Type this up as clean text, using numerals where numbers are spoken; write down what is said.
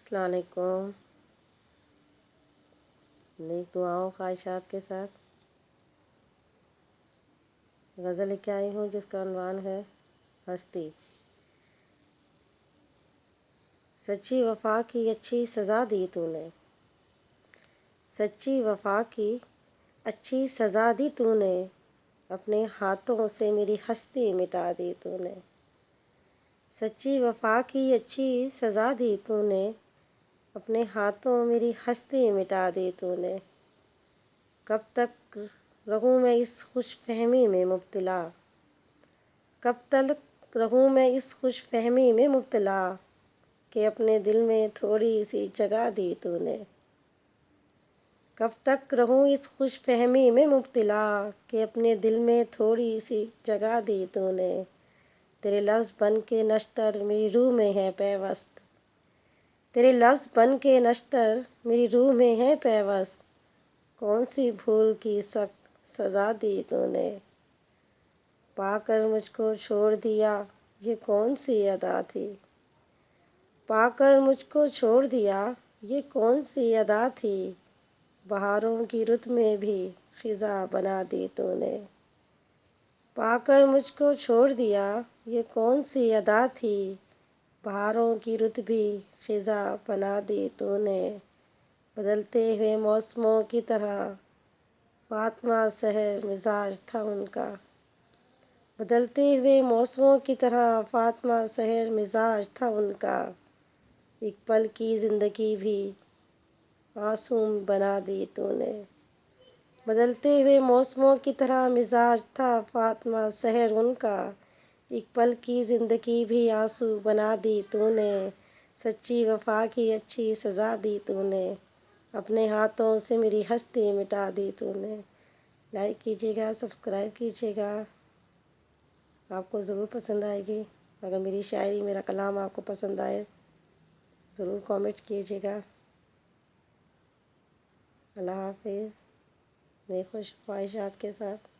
السلام علیکم۔ نیک دعاؤں خواہشات کے ساتھ غزل لے کے آئی ہوں جس کا عنوان ہے ہستی۔ سچی وفا کی اچھی سزا دی تو نے، سچی وفا کی اچھی سزا دی تو نے، اپنے ہاتھوں سے میری ہستی مٹا دی تو نے۔ سچی وفا کی اچھی سزا دی تو نے، اپنے ہاتھوں میری ہستی مٹا دی تو نے۔ کب تک رہوں میں اس خوش فہمی میں مبتلا، کب تک رہوں میں اس خوش فہمی میں مبتلا، کہ اپنے دل میں تھوڑی سی جگہ دی تو نے۔ کب تک رہوں اس خوش فہمی میں مبتلا، کہ اپنے دل میں تھوڑی سی جگہ دی تو نے۔ تیرے لفظ بن کے نشتر میری روح میں ہے پیوست، تیرے لفظ بن کے نشتر میری روح میں ہے پیوست، کون سی بھول کی سخت سزا دی تو نے۔ پا کر مجھ کو چھوڑ دیا یہ کون سی ادا تھی، پا کر مجھ کو چھوڑ دیا یہ کون سی ادا تھی، بہاروں کی رت میں بھی خزاں بنا دی تو نے۔ پا کر مجھ کو چھوڑ دیا یہ کون سی ادا تھی، بہاروں کی رت بھی خزاں بنا دی تو نے۔ بدلتے ہوئے موسموں کی طرح فاطمہ سحر مزاج تھا ان کا، بدلتے ہوئے موسموں کی طرح فاطمہ سحر مزاج تھا ان کا، ایک پل کی زندگی بھی معصوم بنا دی تو نے۔ بدلتے ہوئے موسموں کی طرح مزاج تھا فاطمہ سحر ان کا، ایک پل کی زندگی بھی آنسو بنا دی تو نے۔ سچی وفا کی اچھی سزا دی تو نے، اپنے ہاتھوں سے میری ہستی مٹا دی تو نے۔ لائک کیجیے گا، سبسکرائب کیجیے گا، آپ کو ضرور پسند آئے گی۔ اگر میری شاعری میرا کلام آپ کو پسند آئے ضرور کامنٹ کیجیے گا۔ اللہ حافظ، نیک خوش خواہشات کے ساتھ۔